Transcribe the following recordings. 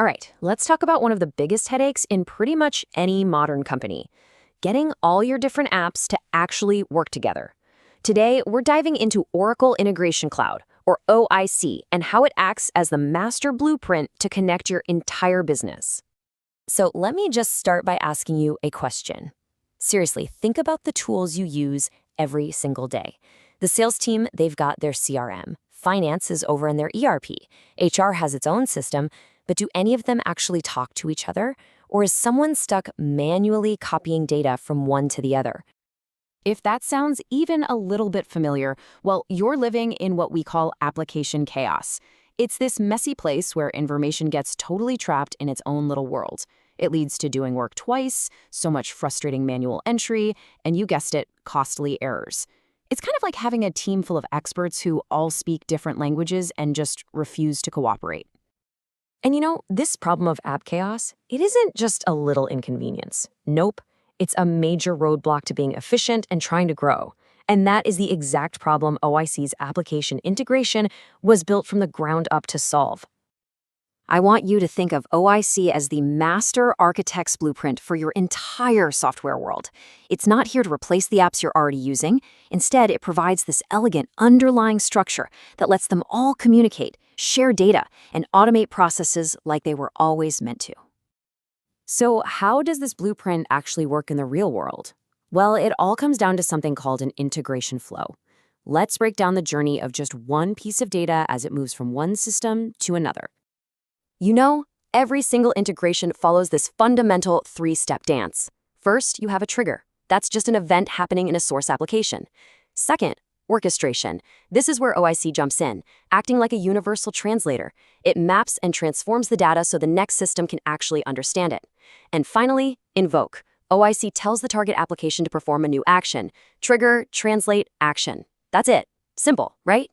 All right, let's talk about one of the biggest headaches in pretty much any modern company, getting all your different apps to actually work together. Today, we're diving into Oracle Integration Cloud, or OIC, and how it acts as the master blueprint to connect your entire business. So let me just start by asking you a question. Seriously, think about the tools you use every single day. The sales team, they've got their CRM. Finance is over in their ERP. HR has its own system, but do any of them actually talk to each other? Or is someone stuck manually copying data from one to the other? If that sounds even a little bit familiar, well, you're living in what we call application chaos. It's this messy place where information gets totally trapped in its own little world. It leads to doing work twice, so much frustrating manual entry, and you guessed it, costly errors. It's kind of like having a team full of experts who all speak different languages and just refuse to cooperate. And this problem of app chaos, it isn't just a little inconvenience. Nope, it's a major roadblock to being efficient and trying to grow. And that is the exact problem OIC's Application Integration was built from the ground up to solve. I want you to think of OIC as the master architect's blueprint for your entire software world. It's not here to replace the apps you're already using. Instead, it provides this elegant underlying structure that lets them all communicate, share data, and automate processes like they were always meant to. So how does this blueprint actually work in the real world? Well, it all comes down to something called an integration flow. Let's break down the journey of just one piece of data as it moves from one system to another. Every single integration follows this fundamental three-step dance. First, you have a trigger. That's just an event happening in a source application. Second, orchestration. This is where OIC jumps in, acting like a universal translator. It maps and transforms the data so the next system can actually understand it. And finally, invoke. OIC tells the target application to perform a new action. Trigger, translate, action. That's it. Simple, right?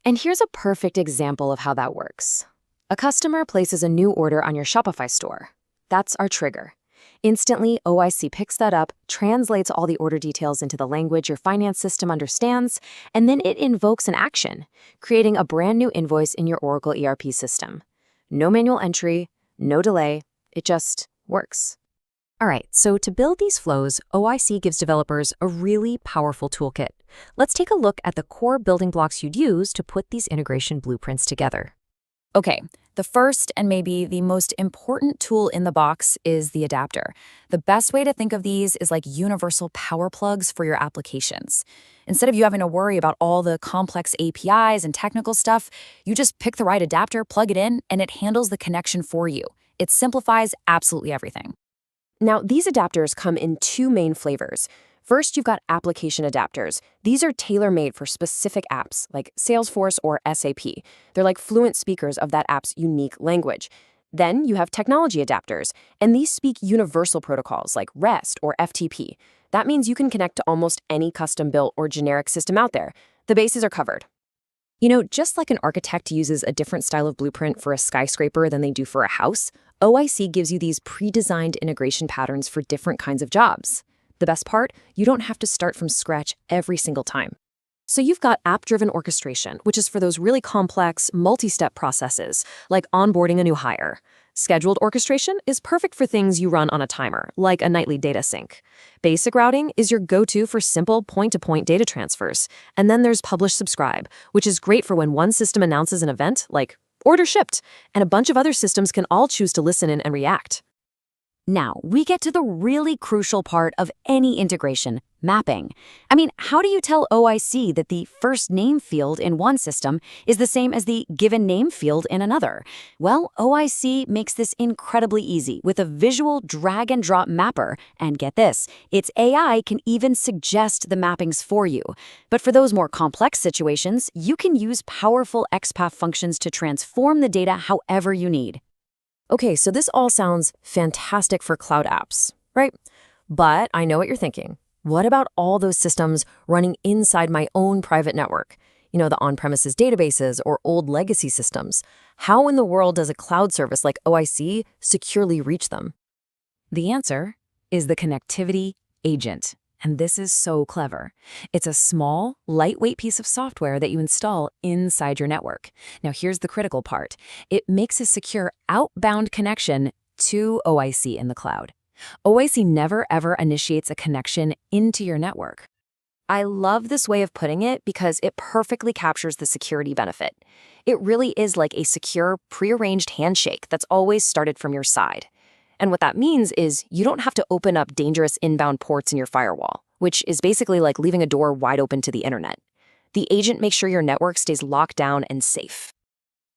And here's a perfect example of how that works. A customer places a new order on your Shopify store. That's our trigger. Instantly, OIC picks that up, translates all the order details into the language your finance system understands, and then it invokes an action, creating a brand new invoice in your Oracle ERP system. No manual entry, no delay, it just works. All right, so to build these flows, OIC gives developers a really powerful toolkit. Let's take a look at the core building blocks you'd use to put these integration blueprints together. Okay, the first and maybe the most important tool in the box is the adapter. The best way to think of these is like universal power plugs for your applications. Instead of you having to worry about all the complex APIs and technical stuff, you just pick the right adapter, plug it in, and it handles the connection for you. It simplifies absolutely everything. Now, these adapters come in two main flavors. First, you've got application adapters. These are tailor-made for specific apps, like Salesforce or SAP. They're like fluent speakers of that app's unique language. Then you have technology adapters, and these speak universal protocols like REST or FTP. That means you can connect to almost any custom-built or generic system out there. The bases are covered. Just like an architect uses a different style of blueprint for a skyscraper than they do for a house, OIC gives you these pre-designed integration patterns for different kinds of jobs. The best part, you don't have to start from scratch every single time. So you've got app-driven orchestration, which is for those really complex, multi-step processes, like onboarding a new hire. Scheduled orchestration is perfect for things you run on a timer, like a nightly data sync. Basic routing is your go-to for simple point-to-point data transfers. And then there's publish-subscribe, which is great for when one system announces an event, like order shipped, and a bunch of other systems can all choose to listen in and react. Now, we get to the really crucial part of any integration, mapping. How do you tell OIC that the first name field in one system is the same as the given name field in another? Well, OIC makes this incredibly easy with a visual drag-and-drop mapper. And get this, its AI can even suggest the mappings for you. But for those more complex situations, you can use powerful XPath functions to transform the data however you need. Okay, so this all sounds fantastic for cloud apps, right? But I know what you're thinking. What about all those systems running inside my own private network? The on-premises databases or old legacy systems. How in the world does a cloud service like OIC securely reach them? The answer is the connectivity agent. And this is so clever. It's a small, lightweight piece of software that you install inside your network. Now, here's the critical part. It makes a secure outbound connection to OIC in the cloud. OIC never ever initiates a connection into your network. I love this way of putting it because it perfectly captures the security benefit. It really is like a secure, prearranged handshake that's always started from your side. And what that means is you don't have to open up dangerous inbound ports in your firewall, which is basically like leaving a door wide open to the internet. The agent makes sure your network stays locked down and safe.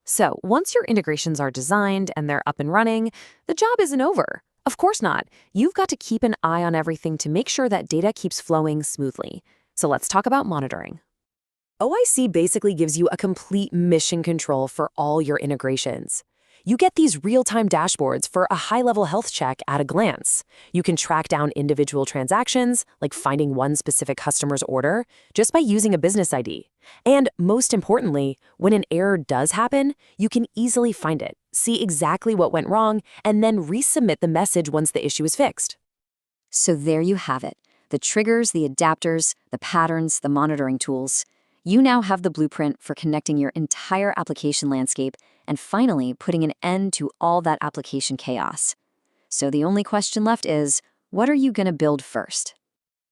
So once your integrations are designed and they're up and running, the job isn't over. Of course not. You've got to keep an eye on everything to make sure that data keeps flowing smoothly. So let's talk about monitoring. OIC basically gives you a complete mission control for all your integrations. You get these real-time dashboards for a high-level health check at a glance. You can track down individual transactions, like finding one specific customer's order, just by using a business ID. And most importantly, when an error does happen, you can easily find it, see exactly what went wrong, and then resubmit the message once the issue is fixed. So there you have it. The triggers, the adapters, the patterns, the monitoring tools. You now have the blueprint for connecting your entire application landscape and finally putting an end to all that application chaos. So the only question left is, what are you going to build first?